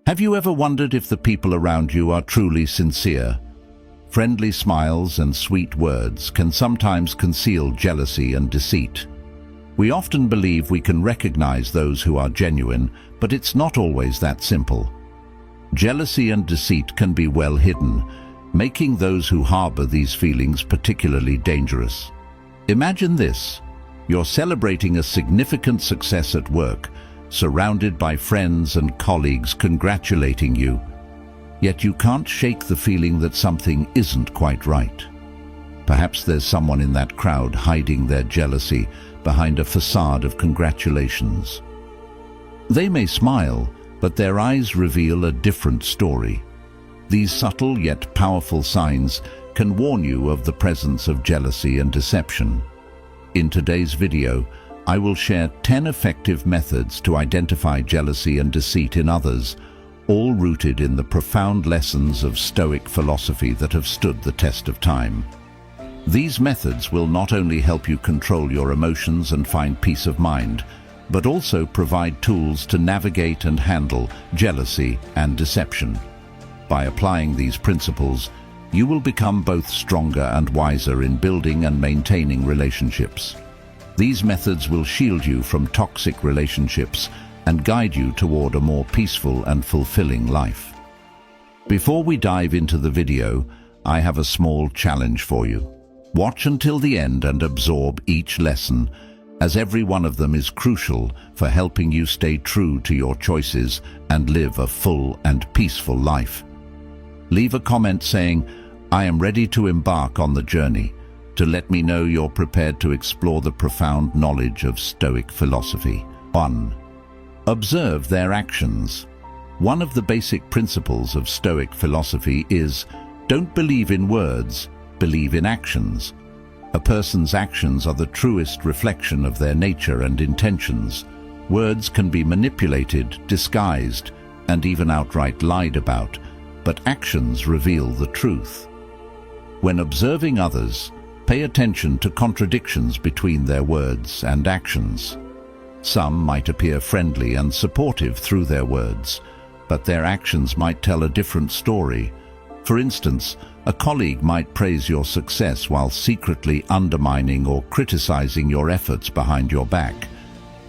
Have you ever wondered if the people around you are truly sincere? Friendly smiles and sweet words can sometimes conceal jealousy and deceit. We often believe we can recognize those who are genuine, but it's not always that simple. Jealousy and deceit can be well hidden, making those who harbor these feelings particularly dangerous. Imagine this: you're celebrating a significant success at work, surrounded by friends and colleagues congratulating you, yet you can't shake the feeling that something isn't quite right. Perhaps there's someone in that crowd hiding their jealousy behind a facade of congratulations. They may smile, but their eyes reveal a different story. These subtle yet powerful signs can warn you of the presence of jealousy and deception. In today's video, I will share 10 effective methods to identify jealousy and deceit in others, all rooted in the profound lessons of Stoic philosophy that have stood the test of time. These methods will not only help you control your emotions and find peace of mind, but also provide tools to navigate and handle jealousy and deception. By applying these principles, you will become both stronger and wiser in building and maintaining relationships. These methods will shield you from toxic relationships and guide you toward a more peaceful and fulfilling life. Before we dive into the video, I have a small challenge for you. Watch until the end and absorb each lesson, as every one of them is crucial for helping you stay true to your choices and live a full and peaceful life. Leave a comment saying, "I am ready to embark on the journey," to let me know you're prepared to explore the profound knowledge of Stoic philosophy. 1. Observe their actions. One of the basic principles of Stoic philosophy is, don't believe in words, believe in actions. A person's actions are the truest reflection of their nature and intentions. Words can be manipulated, disguised, and even outright lied about, but actions reveal the truth. When observing others, pay attention to contradictions between their words and actions. Some might appear friendly and supportive through their words, but their actions might tell a different story. For instance, a colleague might praise your success while secretly undermining or criticizing your efforts behind your back.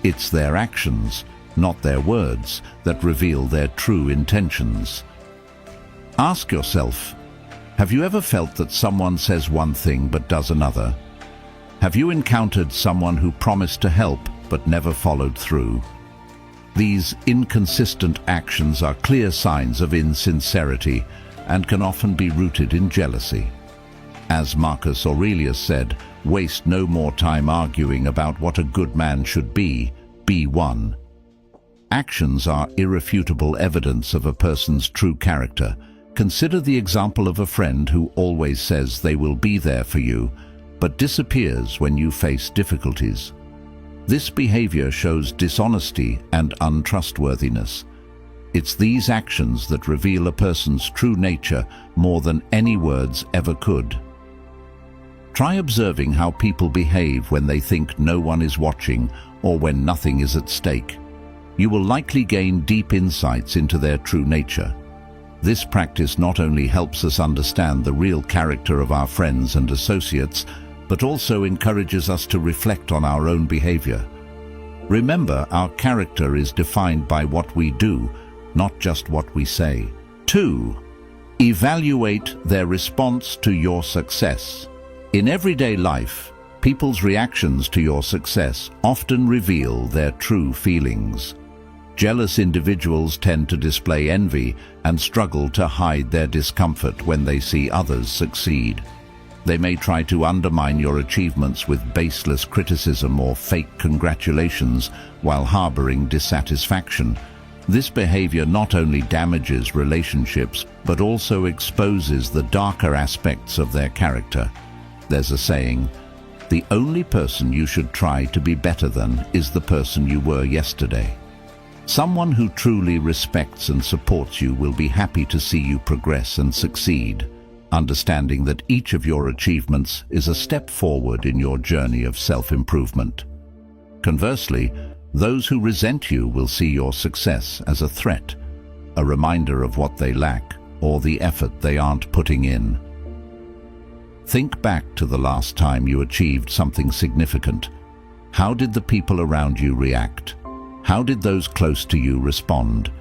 It's their actions, not their words, that reveal their true intentions. Ask yourself, have you ever felt that someone says one thing but does another? Have you encountered someone who promised to help but never followed through? These inconsistent actions are clear signs of insincerity and can often be rooted in jealousy. As Marcus Aurelius said, waste no more time arguing about what a good man should be one. Actions are irrefutable evidence of a person's true character. Consider the example of a friend who always says they will be there for you, but disappears when you face difficulties. This behavior shows dishonesty and untrustworthiness. It's these actions that reveal a person's true nature more than any words ever could. Try observing how people behave when they think no one is watching or when nothing is at stake. You will likely gain deep insights into their true nature. This practice not only helps us understand the real character of our friends and associates, but also encourages us to reflect on our own behavior. Remember, our character is defined by what we do, not just what we say. 2. Evaluate their response to your success. In everyday life, people's reactions to your success often reveal their true feelings. Jealous individuals tend to display envy and struggle to hide their discomfort when they see others succeed. They may try to undermine your achievements with baseless criticism or fake congratulations while harboring dissatisfaction. This behavior not only damages relationships, but also exposes the darker aspects of their character. There's a saying, the only person you should try to be better than is the person you were yesterday. Someone who truly respects and supports you will be happy to see you progress and succeed, understanding that each of your achievements is a step forward in your journey of self-improvement. Conversely, those who resent you will see your success as a threat. a reminder of what they lack or the effort they aren't putting in. Think back to the last time you achieved something significant. How did the people around you react? How did those close to you respond?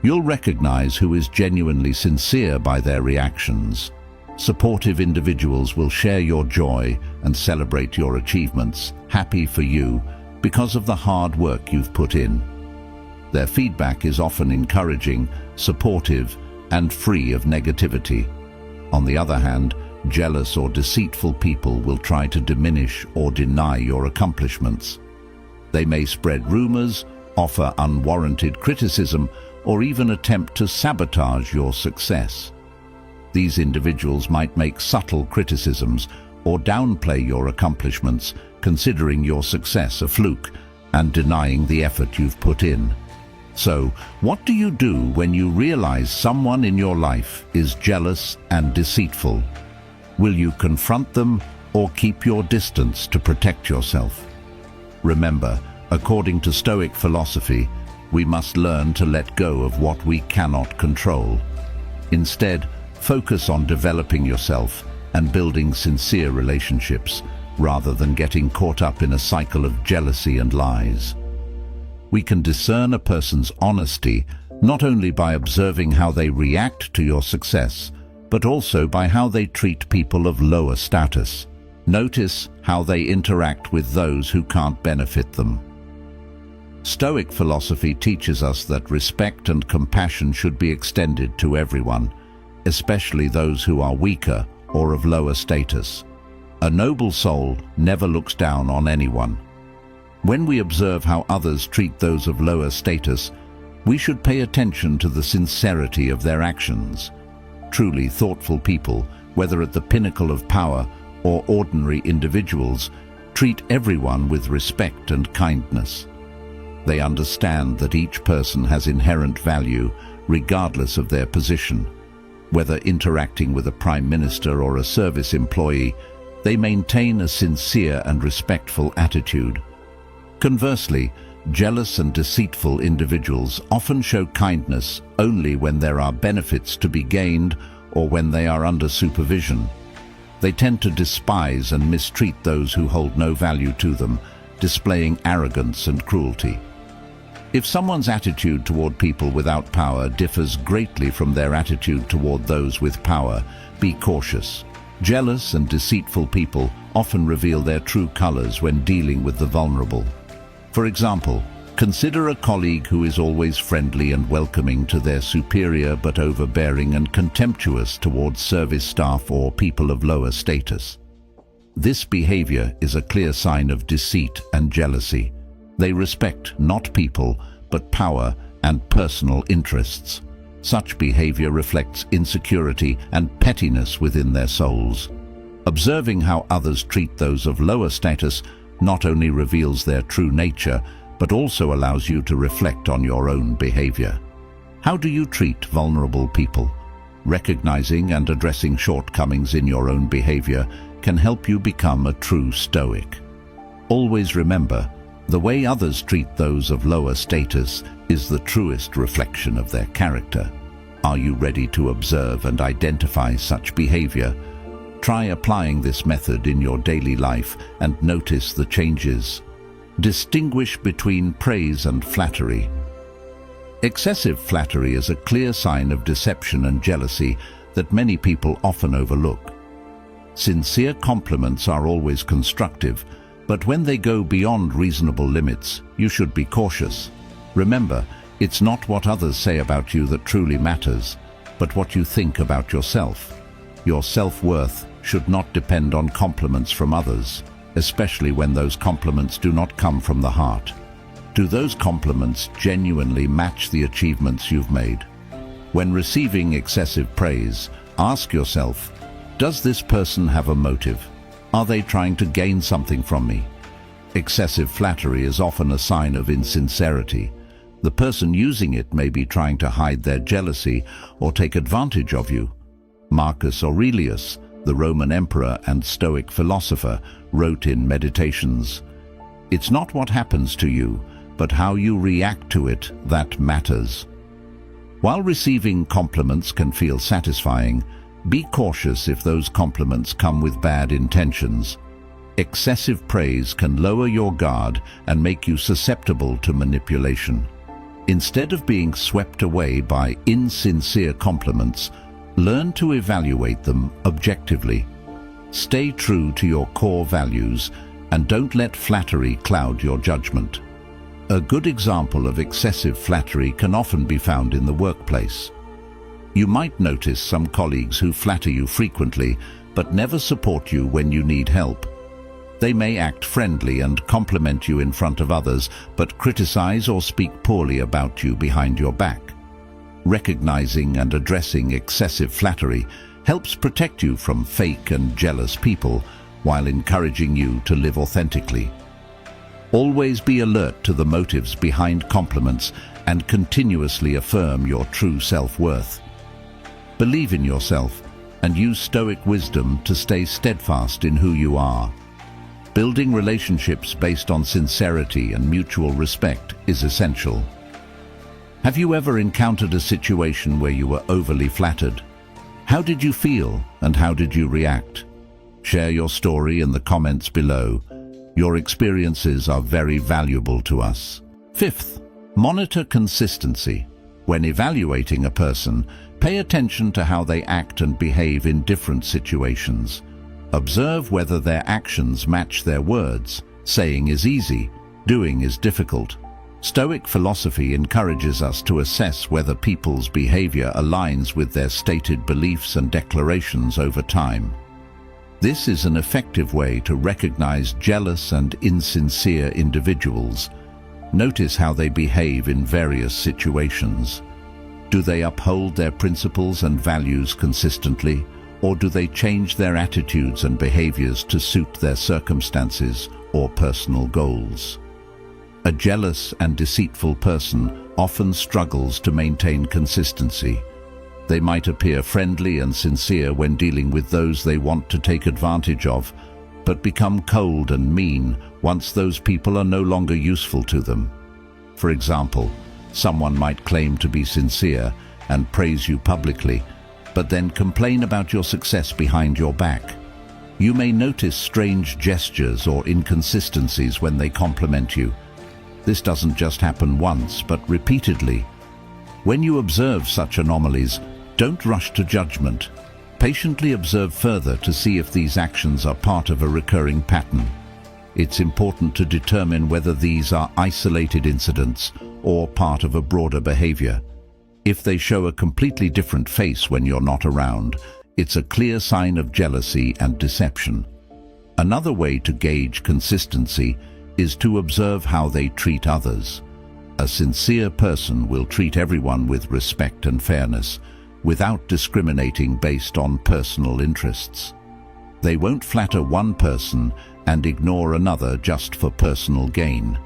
You'll recognize who is genuinely sincere by their reactions. Supportive individuals will share your joy and celebrate your achievements, happy for you because of the hard work you've put in. Their feedback is often encouraging, supportive, and free of negativity. On the other hand, jealous or deceitful people will try to diminish or deny your accomplishments. They may spread rumors, offer unwarranted criticism, or even attempt to sabotage your success. These individuals might make subtle criticisms or downplay your accomplishments, considering your success a fluke and denying the effort you've put in. So, what do you do when you realize someone in your life is jealous and deceitful? Will you confront them or keep your distance to protect yourself? Remember, according to Stoic philosophy, we must learn to let go of what we cannot control. Instead, focus on developing yourself and building sincere relationships, rather than getting caught up in a cycle of jealousy and lies. We can discern a person's honesty not only by observing how they react to your success, but also by how they treat people of lower status. Notice how they interact with those who can't benefit them. Stoic philosophy teaches us that respect and compassion should be extended to everyone, especially those who are weaker or of lower status. A noble soul never looks down on anyone. When we observe how others treat those of lower status, we should pay attention to the sincerity of their actions. Truly thoughtful people, whether at the pinnacle of power or ordinary individuals, treat everyone with respect and kindness. They understand that each person has inherent value, regardless of their position. Whether interacting with a prime minister or a service employee, they maintain a sincere and respectful attitude. Conversely, jealous and deceitful individuals often show kindness only when there are benefits to be gained or when they are under supervision. They tend to despise and mistreat those who hold no value to them, displaying arrogance and cruelty. If someone's attitude toward people without power differs greatly from their attitude toward those with power, be cautious. Jealous and deceitful people often reveal their true colors when dealing with the vulnerable. For example, consider a colleague who is always friendly and welcoming to their superior but overbearing and contemptuous towards service staff or people of lower status. This behavior is a clear sign of deceit and jealousy. They respect not people, but power and personal interests. Such behavior reflects insecurity and pettiness within their souls. Observing how others treat those of lower status not only reveals their true nature, but also allows you to reflect on your own behavior. How do you treat vulnerable people? Recognizing and addressing shortcomings in your own behavior can help you become a true Stoic. Always remember, the way others treat those of lower status is the truest reflection of their character. Are you ready to observe and identify such behavior? Try applying this method in your daily life and notice the changes. Distinguish between praise and flattery. Excessive flattery is a clear sign of deception and jealousy that many people often overlook. Sincere compliments are always constructive, but when they go beyond reasonable limits, you should be cautious. Remember, it's not what others say about you that truly matters, but what you think about yourself. Your self-worth should not depend on compliments from others, especially when those compliments do not come from the heart. Do those compliments genuinely match the achievements you've made? When receiving excessive praise, ask yourself, does this person have a motive? Are they trying to gain something from me? Excessive flattery is often a sign of insincerity. The person using it may be trying to hide their jealousy or take advantage of you. Marcus Aurelius, the Roman emperor and Stoic philosopher, wrote in Meditations, "It's not what happens to you, but how you react to it that matters." While receiving compliments can feel satisfying, be cautious if those compliments come with bad intentions. Excessive praise can lower your guard and make you susceptible to manipulation. Instead of being swept away by insincere compliments, learn to evaluate them objectively. Stay true to your core values and don't let flattery cloud your judgment. A good example of excessive flattery can often be found in the workplace. You might notice some colleagues who flatter you frequently but never support you when you need help. They may act friendly and compliment you in front of others, but criticize or speak poorly about you behind your back. Recognizing and addressing excessive flattery helps protect you from fake and jealous people while encouraging you to live authentically. Always be alert to the motives behind compliments and continuously affirm your true self-worth. Believe in yourself and use Stoic wisdom to stay steadfast in who you are. Building relationships based on sincerity and mutual respect is essential. Have you ever encountered a situation where you were overly flattered? How did you feel and how did you react? Share your story in the comments below. Your experiences are very valuable to us. Fifth, monitor consistency. When evaluating a person, pay attention to how they act and behave in different situations. Observe whether their actions match their words. Saying is easy, doing is difficult. Stoic philosophy encourages us to assess whether people's behavior aligns with their stated beliefs and declarations over time. This is an effective way to recognize jealous and insincere individuals. Notice how they behave in various situations. Do they uphold their principles and values consistently, or do they change their attitudes and behaviors to suit their circumstances or personal goals? A jealous and deceitful person often struggles to maintain consistency. They might appear friendly and sincere when dealing with those they want to take advantage of, but become cold and mean once those people are no longer useful to them. For example, someone might claim to be sincere and praise you publicly, but then complain about your success behind your back. You may notice strange gestures or inconsistencies when they compliment you. This doesn't just happen once, but repeatedly. When you observe such anomalies, don't rush to judgment. Patiently observe further to see if these actions are part of a recurring pattern. It's important to determine whether these are isolated incidents or part of a broader behavior. If they show a completely different face when you're not around, it's a clear sign of jealousy and deception. Another way to gauge consistency is to observe how they treat others. A sincere person will treat everyone with respect and fairness, without discriminating based on personal interests. They won't flatter one person and ignore another just for personal gain.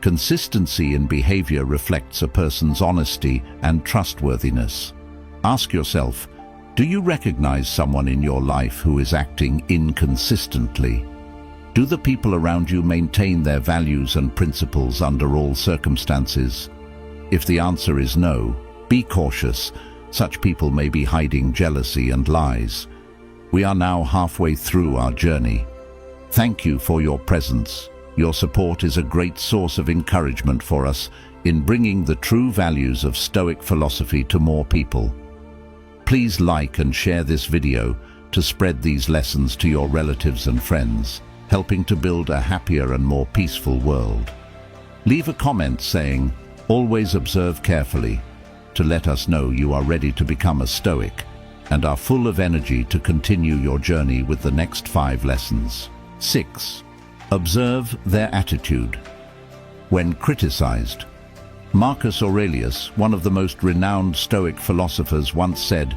Consistency in behavior reflects a person's honesty and trustworthiness. Ask yourself, do you recognize someone in your life who is acting inconsistently? Do the people around you maintain their values and principles under all circumstances? If the answer is no, be cautious. Such people may be hiding jealousy and lies. We are now halfway through our journey. Thank you for your presence. Your support is a great source of encouragement for us in bringing the true values of Stoic philosophy to more people. Please like and share this video to spread these lessons to your relatives and friends, helping to build a happier and more peaceful world. Leave a comment saying, "Always observe carefully," to let us know you are ready to become a Stoic and are full of energy to continue your journey with the next 5 lessons. 6. Observe their attitude. When criticized, Marcus Aurelius, one of the most renowned Stoic philosophers, once said,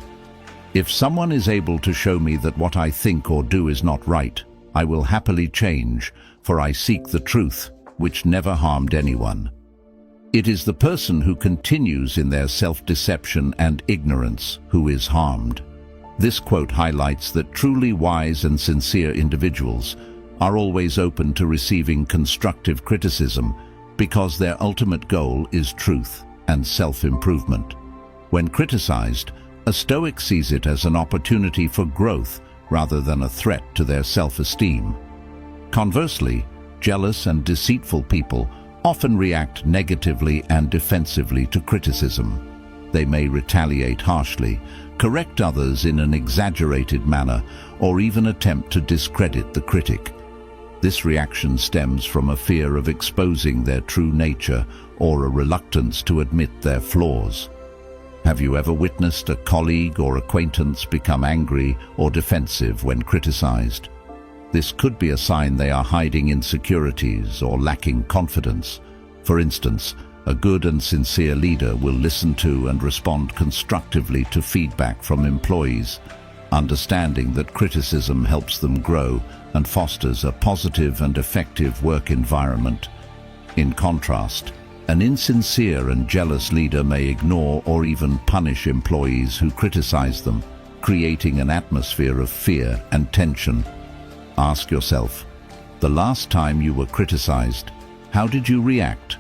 "If someone is able to show me that what I think or do is not right, I will happily change, for I seek the truth, which never harmed anyone." It is the person who continues in their self-deception and ignorance who is harmed. This quote highlights that truly wise and sincere individuals are always open to receiving constructive criticism because their ultimate goal is truth and self-improvement. When criticized, a Stoic sees it as an opportunity for growth rather than a threat to their self-esteem. Conversely, jealous and deceitful people often react negatively and defensively to criticism. They may retaliate harshly, correct others in an exaggerated manner, or even attempt to discredit the critic. This reaction stems from a fear of exposing their true nature or a reluctance to admit their flaws. Have you ever witnessed a colleague or acquaintance become angry or defensive when criticized? This could be a sign they are hiding insecurities or lacking confidence. For instance, a good and sincere leader will listen to and respond constructively to feedback from employees, understanding that criticism helps them grow and fosters a positive and effective work environment. In contrast, an insincere and jealous leader may ignore or even punish employees who criticize them, creating an atmosphere of fear and tension. Ask yourself, the last time you were criticized, how did you react?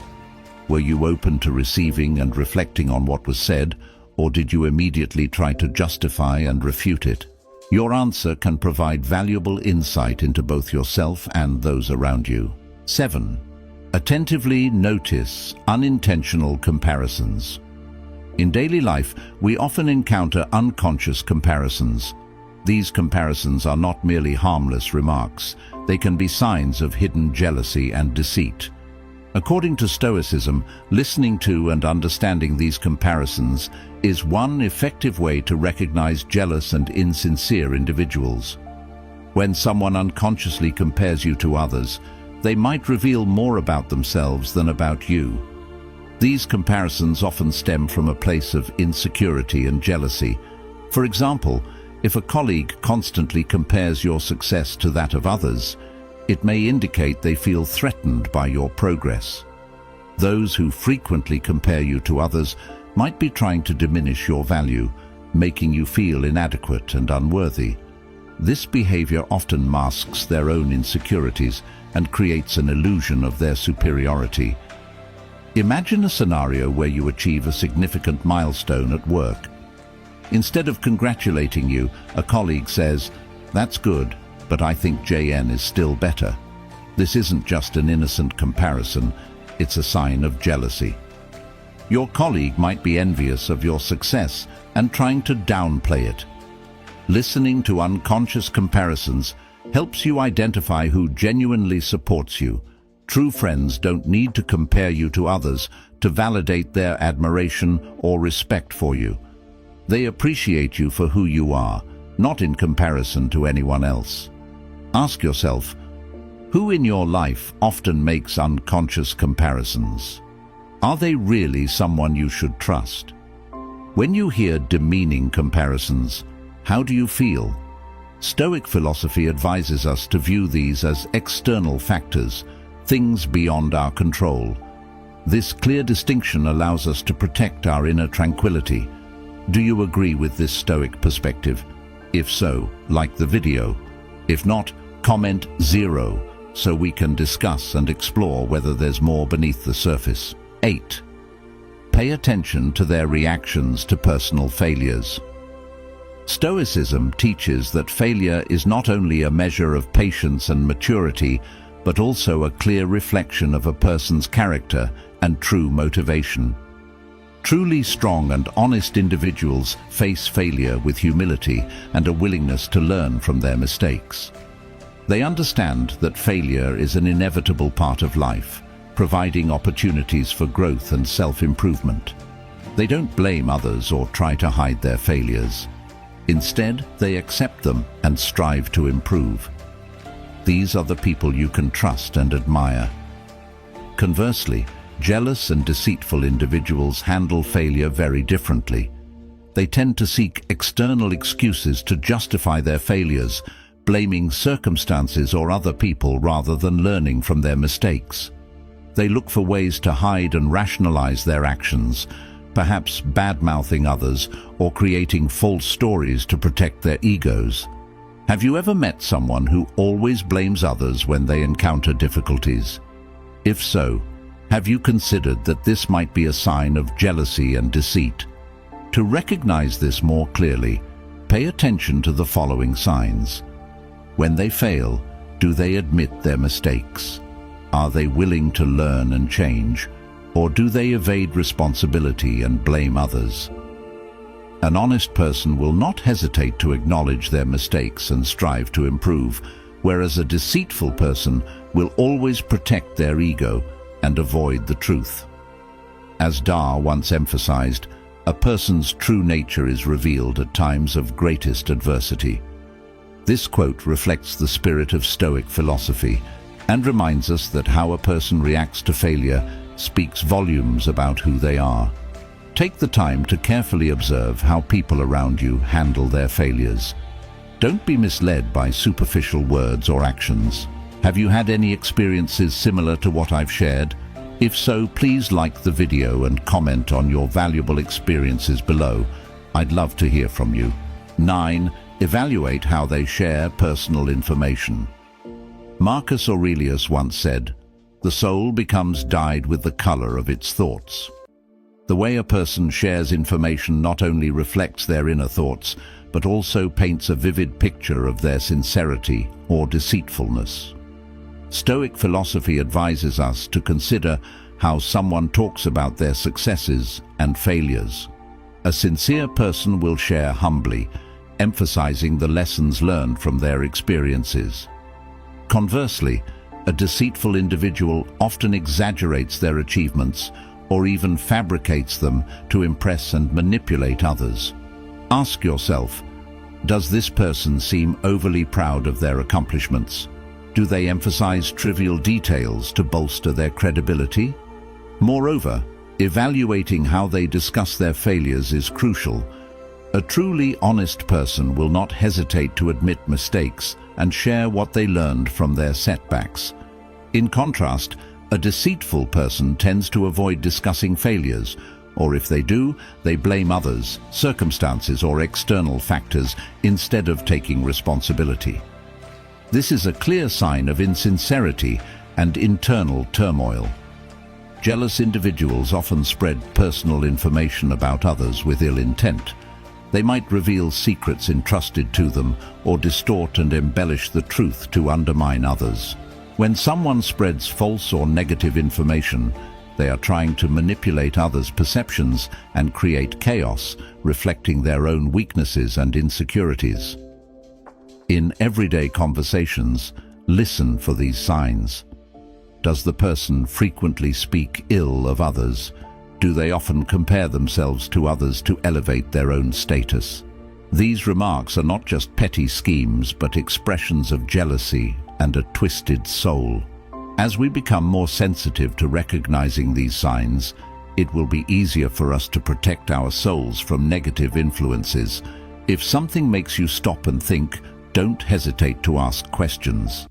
Were you open to receiving and reflecting on what was said, or did you immediately try to justify and refute it? Your answer can provide valuable insight into both yourself and those around you. 7. Attentively notice unintentional comparisons. In daily life, we often encounter unconscious comparisons. These comparisons are not merely harmless remarks. They can be signs of hidden jealousy and deceit. According to Stoicism, listening to and understanding these comparisons is one effective way to recognize jealous and insincere individuals. When someone unconsciously compares you to others, they might reveal more about themselves than about you. These comparisons often stem from a place of insecurity and jealousy. For example, if a colleague constantly compares your success to that of others, it may indicate they feel threatened by your progress. Those who frequently compare you to others might be trying to diminish your value, making you feel inadequate and unworthy. This behavior often masks their own insecurities and creates an illusion of their superiority. Imagine a scenario where you achieve a significant milestone at work. Instead of congratulating you, a colleague says, "That's good, but I think JN is still better." This isn't just an innocent comparison, it's a sign of jealousy. Your colleague might be envious of your success and trying to downplay it. Listening to unconscious comparisons helps you identify who genuinely supports you. True friends don't need to compare you to others to validate their admiration or respect for you. They appreciate you for who you are, not in comparison to anyone else. Ask yourself, who in your life often makes unconscious comparisons? Are they really someone you should trust? When you hear demeaning comparisons, how do you feel? Stoic philosophy advises us to view these as external factors, things beyond our control. This clear distinction allows us to protect our inner tranquility. Do you agree with this Stoic perspective? If so, like the video. If not, comment 0 so we can discuss and explore whether there's more beneath the surface. 8. Pay attention to their reactions to personal failures. Stoicism teaches that failure is not only a measure of patience and maturity, but also a clear reflection of a person's character and true motivation. Truly strong and honest individuals face failure with humility and a willingness to learn from their mistakes. They understand that failure is an inevitable part of life, providing opportunities for growth and self-improvement. They don't blame others or try to hide their failures. Instead, they accept them and strive to improve. These are the people you can trust and admire. Conversely, jealous and deceitful individuals handle failure very differently. They tend to seek external excuses to justify their failures, blaming circumstances or other people rather than learning from their mistakes. They look for ways to hide and rationalize their actions, perhaps bad-mouthing others or creating false stories to protect their egos. Have you ever met someone who always blames others when they encounter difficulties? If so, have you considered that this might be a sign of jealousy and deceit? To recognize this more clearly, pay attention to the following signs. When they fail, do they admit their mistakes? Are they willing to learn and change, or do they evade responsibility and blame others? An honest person will not hesitate to acknowledge their mistakes and strive to improve, whereas a deceitful person will always protect their ego and avoid the truth. As Dar once emphasized, a person's true nature is revealed at times of greatest adversity. This quote reflects the spirit of Stoic philosophy and reminds us that how a person reacts to failure speaks volumes about who they are. Take the time to carefully observe how people around you handle their failures. Don't be misled by superficial words or actions. Have you had any experiences similar to what I've shared? If so, please like the video and comment on your valuable experiences below. I'd love to hear from you. 9. Evaluate how they share personal information. Marcus Aurelius once said, "The soul becomes dyed with the color of its thoughts." The way a person shares information not only reflects their inner thoughts, but also paints a vivid picture of their sincerity or deceitfulness. Stoic philosophy advises us to consider how someone talks about their successes and failures. A sincere person will share humbly, emphasizing the lessons learned from their experiences. Conversely, a deceitful individual often exaggerates their achievements or even fabricates them to impress and manipulate others. Ask yourself, does this person seem overly proud of their accomplishments? Do they emphasize trivial details to bolster their credibility? Moreover, evaluating how they discuss their failures is crucial. A truly honest person will not hesitate to admit mistakes and share what they learned from their setbacks. In contrast, a deceitful person tends to avoid discussing failures, or if they do, they blame others, circumstances, or external factors instead of taking responsibility. This is a clear sign of insincerity and internal turmoil. Jealous individuals often spread personal information about others with ill intent. They might reveal secrets entrusted to them or distort and embellish the truth to undermine others. When someone spreads false or negative information, they are trying to manipulate others' perceptions and create chaos, reflecting their own weaknesses and insecurities. In everyday conversations, listen for these signs. Does the person frequently speak ill of others? Do they often compare themselves to others to elevate their own status? These remarks are not just petty schemes, but expressions of jealousy and a twisted soul. As we become more sensitive to recognizing these signs, it will be easier for us to protect our souls from negative influences. If something makes you stop and think, don't hesitate to ask questions.